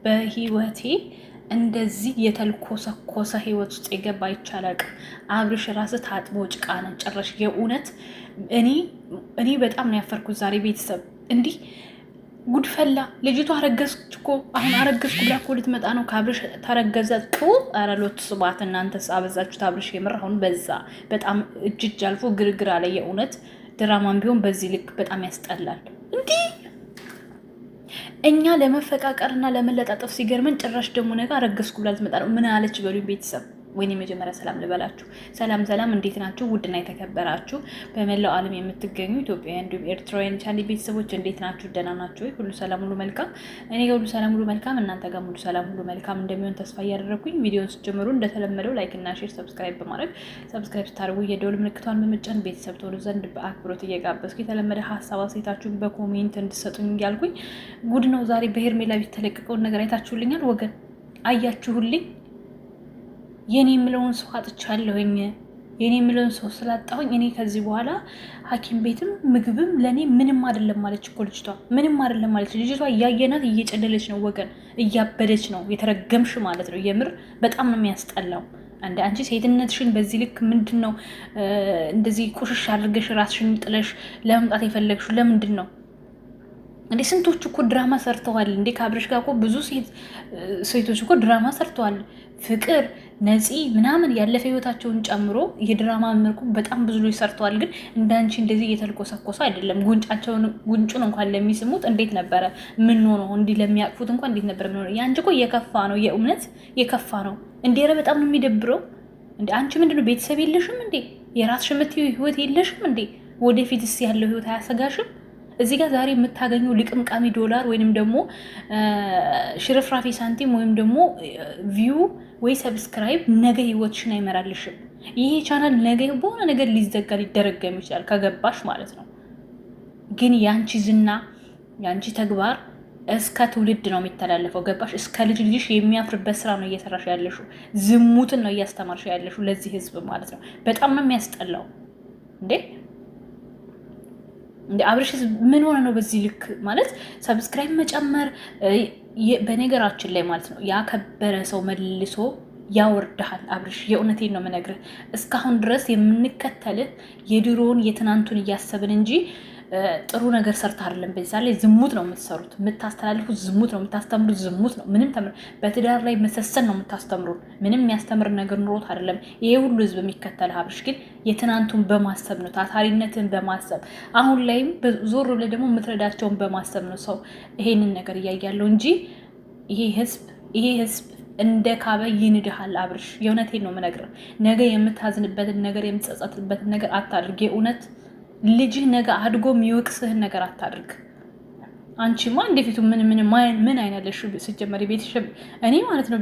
በህይወቴ እንደዚህ የተልኮሰኮሰ ህይወት ውስጥ የገባ ይቻላል። አብርሽ ራስህ ታጥቦ ጭቃ ነው ጨረሽ። የእውነት እኔ በጣም ነው ያፈርኩት ዛሬ። ቤተሰብ እንዲህ ጉድፈላ ልጅቷ አረገዝኩ እኮ አሁን አረገዝኩ ብላ እኮ ልትመጣ ነው። ከአብርሽ ተረገዘ እኮ ኧረ ሎት ስባት እናንተስ አበዛችሁት። አብርሽ የምር አሁን በዛ በጣም እጅ አልፎ ግርግር አለ። የእውነት ድራማም ቢሆን በዚህ ልክ በጣም ያስጠላል። እንዲህ እኛ ለመፈቃቀርና ለመለጣጠፍ ሲገርመን ጭራሽ ደግሞ ነገር አረገዝኩ ብላ ልትመጣ ነው። ምን አለች በሉ ቤተሰብ። ወይኔ መጀመሪያ ሰላም ልበላችሁ። ሰላም እንዴት ናችሁ? ውድና የተከበራችሁ በመላው ዓለም የምትገኙ ኢትዮጵያውያን እንዲሁም ኤርትራውያን ቻናል ቤተሰቦች እንዴት ናችሁ? ደህና ናችሁ? ሁሉ ሰላም ሁሉ መልካም። እኔ ጋር ሁሉ ሰላም ሁሉ መልካም፣ እናንተ ጋር ሁሉ ሰላም ሁሉ መልካም እንደሚሆን ተስፋ እያደረኩኝ ቪዲዮውን ስትጀምሩ እንደተለመደው ላይክ እና ሼር፣ ሰብስክራይብ በማድረግ ሰብስክራይብ ስታደርጉ የደወል ምልክቷን በመጫን ቤተሰብ ተወሉ ዘንድ በአክብሮት እየጋበዝኩ የተለመደ ሀሳብ አስተያየታችሁን በኮሜንት እንድሰጡኝ እያልኩኝ ጉድ ነው ዛሬ በሄርሜላ ቤት የተለቀቀውን ነገር አይታችሁልኛል ወገን? አያችሁልኝ? የኔ የምለውን ሰው አጥቻለሁኝ። የኔ የምለውን ሰው ስላጣሁኝ እኔ ከዚህ በኋላ ሐኪም ቤትም ምግብም ለኔ ምንም አይደለም ማለች እኮ ልጅቷ። ምንም አይደለም ማለች ልጅቷ። እያየናት እየጨለለች ነው ወገን፣ እያበደች ነው። የተረገምሽ ማለት ነው። የምር በጣም ነው የሚያስጠላው። አንድ አንቺ ሴትነትሽን በዚህ ልክ ምንድን ነው እንደዚህ ቁሽሽ አድርገሽ ራስሽን ጥለሽ ለመምጣት የፈለግሽው ለምንድን ነው እንዴ? ስንቶች እኮ ድራማ ሰርተዋል እንዴ? ከአብርሽ ጋር እኮ ብዙ ሴቶች እኮ ድራማ ሰርተዋል። ፍቅር፣ ነፂ ምናምን ያለፈ ህይወታቸውን ጨምሮ የድራማ መልኩ በጣም ብዙ ልጅ ሰርተዋል። ግን እንዳንቺ እንደዚህ እየተልኮሰኮሰ አይደለም። ጉንጩን እንኳን ለሚስሙት እንዴት ነበረ ምን ሆነው እንዲህ ለሚያቅፉት እንኳን እንዴት ነበር ምን ሆነው? ያንቺ እኮ የከፋ ነው። የእውነት የከፋ ነው እንዴ! ኧረ በጣም ነው የሚደብረው እንዴ! አንቺ ምንድነው ቤተሰብ የለሽም እንዴ? የራስሽ የምትይው ህይወት የለሽም እንዴ? ወደፊትስ ያለው ህይወት አያሰጋሽም? እዚህ ጋር ዛሬ የምታገኘው ልቅምቃሚ ዶላር ወይንም ደግሞ ሽርፍራፊ ሳንቲም ወይም ደግሞ ቪው ወይ ሰብስክራይብ ነገ ህይወትሽን አይመራልሽም። ይሄ ቻናል ነገ በሆነ ነገር ሊዘጋ ሊደረገም ይችላል ከገባሽ ማለት ነው። ግን ያንቺ ዝና ያንቺ ተግባር እስከ ትውልድ ነው የሚተላለፈው። ገባሽ? እስከ ልጅ ልጅሽ የሚያፍርበት ስራ ነው እየሰራሽ ያለሽው። ዝሙትን ነው እያስተማርሽ ያለሽው ለዚህ ህዝብ ማለት ነው። በጣም ነው የሚያስጠላው እንዴ! እንደ አብርሽ ምን ሆነ ነው በዚህ ልክ ማለት ሰብስክራይብ መጨመር? በነገራችን ላይ ማለት ነው ያከበረ ሰው መልሶ ያወርድሃል። አብርሽ የእውነቴን ነው የምነግርህ። እስካሁን ድረስ የምንከተልህ የድሮውን የትናንቱን እያሰብን እንጂ ጥሩ ነገር ሰርታ አይደለም። በዛ ላይ ዝሙት ነው የምትሰሩት፣ የምታስተላልፉት ዝሙት ነው፣ የምታስተምሩት ዝሙት ነው። ምንም በትዳር ላይ መሰሰን ነው የምታስተምሩት። ምንም የሚያስተምር ነገር ኑሮት አይደለም ይሄ ሁሉ ህዝብ የሚከተል። አብርሽ ግን የትናንቱን በማሰብ ነው፣ ታታሪነትን በማሰብ አሁን ላይም ዞር ብለህ ደግሞ የምትረዳቸውን በማሰብ ነው ሰው ይሄንን ነገር እያያለው እንጂ ይሄ ህዝብ እንደ ካበ ይንድሃል። አብርሽ የእውነቴን ነው የምነግርህ። ነገ የምታዝንበትን ነገር የምትጸጸትበትን ነገር አታድርግ። የእውነት ልጅህ ነገ አድጎ የሚወቅስህን ነገር አታድርግ። አንቺማ እንደፊቱ ምን አይነለሽ ሲጀመር ቤተሰብ እኔ ማለት ነው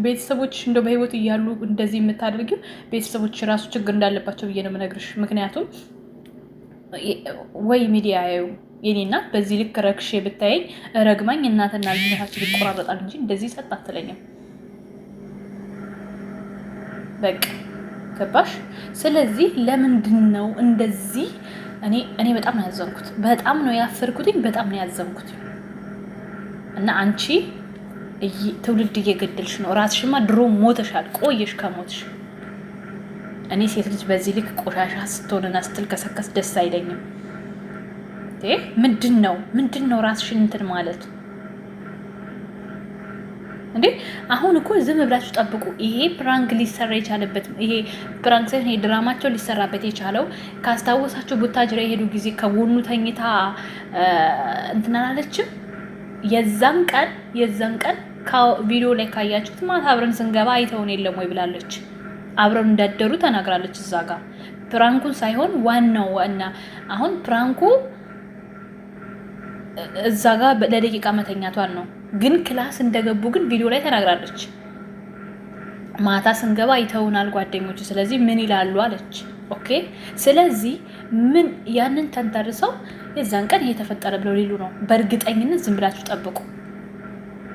ቤተሰቦች እንደው በህይወት እያሉ እንደዚህ የምታደርጊው ቤተሰቦች ራሱ ችግር እንዳለባቸው ብዬ ነው የምነግርሽ። ምክንያቱም ወይ ሚዲያ ያዩ የኔ እናት በዚህ ልክ ረክሼ ብታየኝ ረግማኝ እናትና ልጅነታችን ይቆራረጣል እንጂ እንደዚህ ጸጥ አትለኝም። በቃ ገባሽ? ስለዚህ ለምንድን ነው እንደዚህ? እኔ በጣም ነው ያዘንኩት፣ በጣም ነው ያፈርኩትኝ፣ በጣም ነው ያዘንኩት። እና አንቺ ትውልድ እየገደልሽ ነው። ራስሽማ ድሮ ሞተሻል፣ ቆየሽ ከሞትሽ። እኔ ሴት ልጅ በዚህ ልክ ቆሻሻ ስትሆንና ስትልከሰከስ ደስ አይለኝም። ምንድን ነው ራስሽን እንትን ማለት እንዴ? አሁን እኮ ዝም ብላችሁ ጠብቁ። ይሄ ፕራንክ ሊሰራ የቻለበት ይሄ ፕራንክ ሳይሆን ድራማቸው ሊሰራበት የቻለው ካስታወሳችሁ ቡታጅራ የሄዱ ጊዜ ከጎኑ ተኝታ እንትን አላለችም? የዛን ቀን ቪዲዮ ላይ ካያችሁት ማታ አብረን ስንገባ አይተውን የለም ወይ ብላለች። አብረን እንዳደሩ ተናግራለች። እዛ ጋር ፕራንኩን ሳይሆን ዋናው አሁን ፕራንኩ እዛ ጋር ለደቂቃ መተኛቷን ነው። ግን ክላስ እንደገቡ ግን ቪዲዮ ላይ ተናግራለች። ማታ ስንገባ አይተውናል ጓደኞቹ፣ ስለዚህ ምን ይላሉ አለች። ኦኬ፣ ስለዚህ ምን ያንን ተንተርሰው የዛን ቀን ይሄ ተፈጠረ ብለው ሊሉ ነው። በእርግጠኝነት ዝም ብላችሁ ጠብቁ።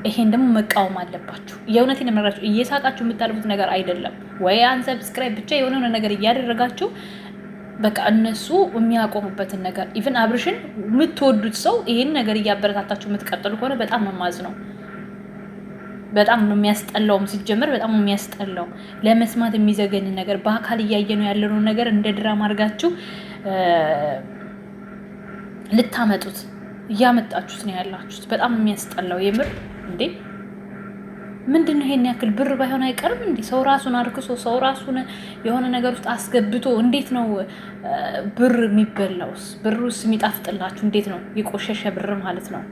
ይሄን ደግሞ መቃወም አለባችሁ። የእውነቴን እመራችሁ። እየሳቃችሁ የምታልፉት ነገር አይደለም ወይ አንሰብስክራይብ ብቻ የሆነ ነገር እያደረጋችሁ በቃ እነሱ የሚያቆሙበትን ነገር ኢቭን አብርሽን የምትወዱት ሰው ይሄን ነገር እያበረታታችሁ የምትቀጥሉ ከሆነ በጣም መማዝ ነው። በጣም ነው የሚያስጠላውም። ሲጀመር በጣም ነው የሚያስጠላው። ለመስማት የሚዘገን ነገር በአካል እያየነው ያለነው ነገር እንደ ድራማ አድርጋችሁ ልታመጡት እያመጣችሁት ነው ያላችሁት። በጣም የሚያስጠላው የምር እንዴ! ምንድን ነው ይሄን ያክል ብር ባይሆን አይቀርም እንዴ? ሰው ራሱን አርክሶ ሰው ራሱን የሆነ ነገር ውስጥ አስገብቶ እንዴት ነው ብር የሚበላውስ? ብሩስ የሚጣፍጥላችሁ እንዴት ነው? የቆሸሸ ብር ማለት ነው።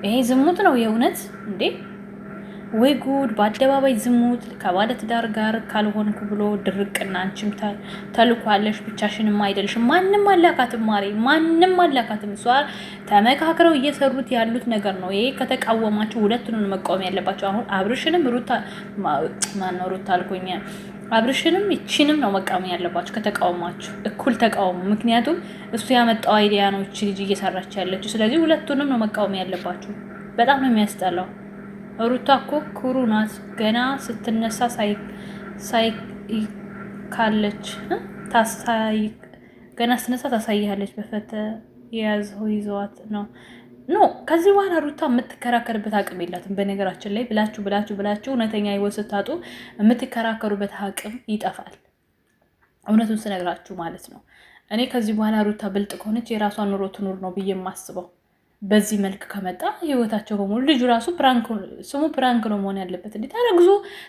ይሄ ዝሙት ነው የእውነት እንዴ! ወይ ጉድ! በአደባባይ ዝሙት ከባለ ትዳር ጋር ካልሆንኩ ብሎ ድርቅና አንቺም ተልኳለሽ፣ ብቻሽንም አይደልሽም። ማንም አላካትም ማሬ፣ ማንም አላካትም። እሷ ተመካክረው እየሰሩት ያሉት ነገር ነው። ይሄ ከተቃወማችሁ ሁለቱንም መቃወም ያለባቸው። አሁን አብርሽንም ማነው ሩታ አልኩኝ፣ አብርሽንም ይቺንም ነው መቃወም ያለባችሁ። ከተቃወማችሁ እኩል ተቃወሙ። ምክንያቱም እሱ ያመጣው አይዲያ ነው እቺ ልጅ እየሰራች ያለችው። ስለዚህ ሁለቱንም ነው መቃወም ያለባችሁ። በጣም ነው የሚያስጠላው። ሩታ እኮ ኩሩ ናት። ገና ስትነሳ ሳይካለች ገና ስትነሳ ታሳይሃለች። በፈተ የያዘው ይዘዋት ነው ኖ። ከዚህ በኋላ ሩታ የምትከራከርበት አቅም የላትም። በነገራችን ላይ ብላችሁ እውነተኛ ህይወት ስታጡ የምትከራከሩበት አቅም ይጠፋል። እውነቱን ስነግራችሁ ማለት ነው። እኔ ከዚህ በኋላ ሩታ ብልጥ ከሆነች የራሷን ኑሮ ትኑር ነው ብዬ የማስበው። በዚህ መልክ ከመጣ ህይወታቸው በሙሉ ልጁ ራሱ ስሙ ፕራንክ ነው መሆን ያለበት። እንዴ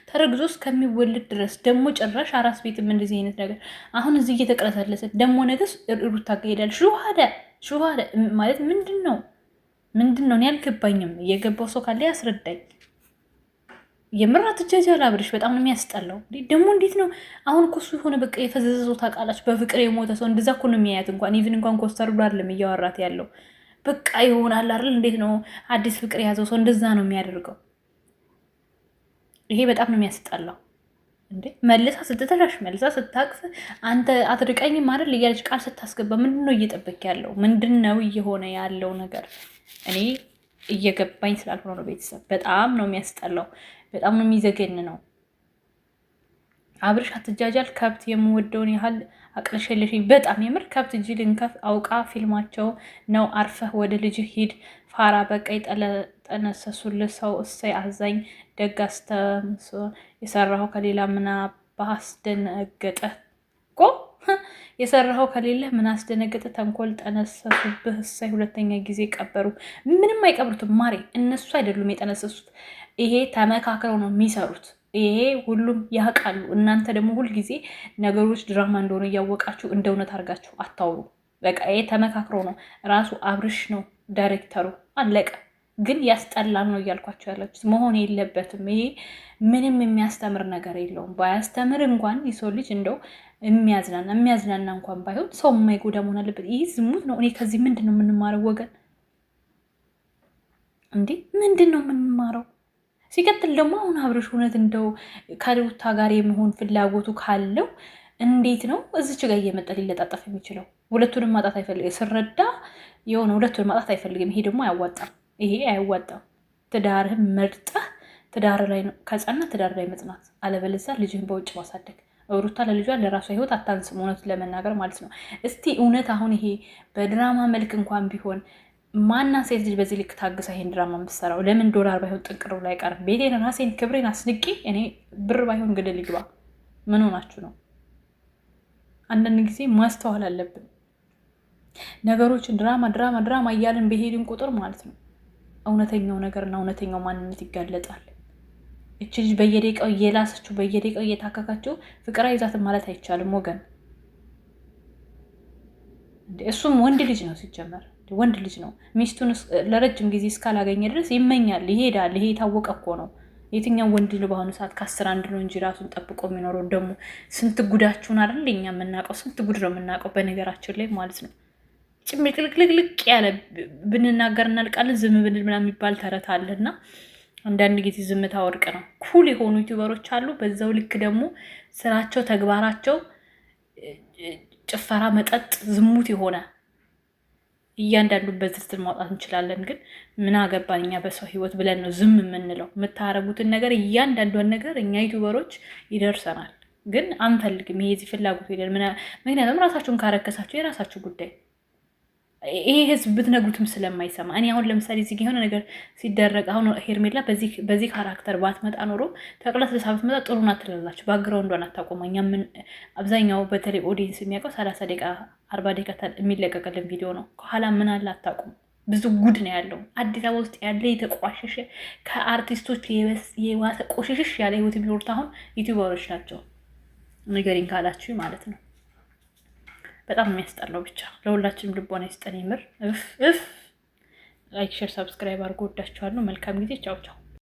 ተረግዞ እስከሚወልድ ድረስ ደግሞ ጭራሽ አራስ ቤትም እንደዚህ አይነት ነገር አሁን እዚህ እየተቀለሰለሰ ደግሞ ነገስ ሩታ ጋር ሹሃደ ማለት ምንድን ነው? እኔ አልገባኝም። እየገባው ሰው ካለ ያስረዳኝ። የምር አትጃጃል አብርሽ፣ በጣም ነው የሚያስጠላው። ደግሞ እንዴት ነው አሁን እኮ እሱ የሆነ በቃ የፈዘዘ ሰው ታውቃላችሁ፣ በፍቅር የሞተ ሰው እንደዛ እኮ ነው የሚያያት። እንኳን ኮስተር ብሎ አይደለም እያወራት ያለው በቃ ይሆናል አይደል? እንዴት ነው አዲስ ፍቅር የያዘው ሰው እንደዛ ነው የሚያደርገው። ይሄ በጣም ነው የሚያስጠላው። እንዴ መልሳ ስትተሻሽ መልሳ ስታቅፍ አንተ አትርቀኝም አይደል እያለች ቃል ስታስገባ ምንድን ነው እየጠበቅ ያለው? ምንድን ነው እየሆነ ያለው ነገር? እኔ እየገባኝ ስላልሆነ ነው። ቤተሰብ በጣም ነው የሚያስጠላው። በጣም ነው የሚዘገን ነው። አብርሽ አትጃጃል። ከብት የምወደውን ያህል አቅለሸለሽኝ። በጣም የምር ከብት እጅ ልንከፍ አውቃ ፊልማቸው ነው። አርፈህ ወደ ልጅ ሂድ ፋራ። በቃ ጠነሰሱልህ ሰው እሰይ አዛኝ ደግ አስተምሶ የሰራኸው ከሌላ ምን ባስደነገጠ እኮ የሰራኸው ከሌለ ምን አስደነገጠ? ተንኮል ጠነሰሱብህ እሰይ። ሁለተኛ ጊዜ ቀበሩ። ምንም አይቀብሩትም ማሬ፣ እነሱ አይደሉም የጠነሰሱት። ይሄ ተመካክረው ነው የሚሰሩት። ይሄ ሁሉም ያውቃሉ። እናንተ ደግሞ ሁልጊዜ ነገሮች ድራማ እንደሆነ እያወቃችሁ እንደ እውነት አድርጋችሁ አታውሩ። በቃ ይሄ ተመካክሮ ነው። ራሱ አብርሽ ነው ዳይሬክተሩ። አለቀ። ግን ያስጠላል ነው እያልኳቸው ያላችሁ። መሆን የለበትም። ይሄ ምንም የሚያስተምር ነገር የለውም። ባያስተምር እንኳን የሰው ልጅ እንደው የሚያዝናና እንኳን ባይሆን ሰው የማይጎዳ መሆን አለበት። ይህ ዝሙት ነው። እኔ ከዚህ ምንድን ነው የምንማረው ወገን? እንዴ ምንድን ነው የምንማረው? ሲቀጥል ደግሞ አሁን አብርሽ እውነት እንደው ከሩታ ጋር የመሆን ፍላጎቱ ካለው እንዴት ነው እዚች ጋር እየመጣ ሊለጣጠፍ የሚችለው? ሁለቱንም ማጣት አይፈልግም። ስረዳ የሆነ ሁለቱንም ማጣት አይፈልግም። ይሄ ደግሞ አያዋጣም። ይሄ አያዋጣም። ትዳርህን መርጠህ ትዳር ላይ ነው ከጸና ትዳር ላይ መጽናት፣ አለበለዚያ ልጅህን በውጭ ማሳደግ። ሩታ ለልጇ ለራሷ ህይወት አታንስም፣ እውነቱን ለመናገር ማለት ነው። እስቲ እውነት አሁን ይሄ በድራማ መልክ እንኳን ቢሆን ማና ሴት ልጅ በዚህ ልክ ታግሳ ይሄን ድራማ የምትሰራው? ለምን ዶላር ባይሆን ጥንቅር ላይ ቀር ቤቴን ራሴን ክብሬን አስንቄ እኔ ብር ባይሆን ገደል ይግባ። ምን ሆናችሁ ነው? አንዳንድ ጊዜ ማስተዋል አለብን። ነገሮችን ድራማ እያልን በሄድን ቁጥር ማለት ነው እውነተኛው ነገርና እውነተኛው ማንነት ይጋለጣል። እች ልጅ በየደቂቃው እየላሰችው በየደቂቃው እየታከካችው ፍቅር አይዛትም ማለት አይቻልም ወገን። እሱም ወንድ ልጅ ነው ሲጀመር፣ ወንድ ልጅ ነው። ሚስቱን ለረጅም ጊዜ እስካላገኘ ድረስ ይመኛል፣ ይሄዳል። ይሄ የታወቀ እኮ ነው። የትኛው ወንድ ነው በአሁኑ ሰዓት ከ10 አንድ ነው እንጂ ራሱን ጠብቆ የሚኖረው? ደግሞ ስንት ጉዳችሁን አይደል እኛ የምናውቀው? ስንት ጉድ ነው የምናውቀው በነገራችን ላይ ማለት ነው። ጭምልቅልቅልቅ ያለ ብንናገር እናልቃለን፣ ዝም ብንል ምናምን የሚባል ተረት አለና አንዳንድ ጊዜ ዝምታ ወርቅ ነው። ኩል የሆኑ ዩቲዩበሮች አሉ። በዛው ልክ ደግሞ ስራቸው፣ ተግባራቸው ጭፈራ፣ መጠጥ፣ ዝሙት የሆነ እያንዳንዱን በዝርዝር ማውጣት እንችላለን። ግን ምን አገባን እኛ በሰው ህይወት ብለን ነው ዝም የምንለው። የምታረጉትን ነገር እያንዳንዷን ነገር እኛ ዩቲዩበሮች ይደርሰናል፣ ግን አንፈልግም። ይሄ እዚህ ፍላጎት ሄደን ምክንያቱም ራሳችሁን ካረከሳችሁ የራሳችሁ ጉዳይ። ይሄ ህዝብ ብትነግሩትም ስለማይሰማ እኔ አሁን ለምሳሌ እዚህ የሆነ ነገር ሲደረግ አሁን ሄርሜላ በዚህ ካራክተር ባትመጣ ኖሮ ተቅላት ልሳ ብትመጣ ጥሩ ናት ትላላችሁ። ባግራውንዷን አታውቁም። እኛ ምን አብዛኛው በተለይ ኦዲየንስ የሚያውቀው 30 ደቂቃ 40 ደቂቃ የሚለቀቅልን ቪዲዮ ነው። ከኋላ ምን አለ አታውቁም። ብዙ ጉድ ነው ያለው። አዲስ አበባ ውስጥ ያለ የተቋሸሸ ከአርቲስቶች የዋሰ ቆሸሸሽ ያለ ህይወት የሚኖሩት አሁን ዩቲዩበሮች ናቸው። ንገሪኝ ካላችሁ ማለት ነው። በጣም የሚያስጠላው። ብቻ ለሁላችንም ልቦና ይስጠን። ይምር ላይክ፣ ሼር፣ ሰብስክራይብ አድርጎ ወዳችኋለሁ። መልካም ጊዜ። ቻው ቻው።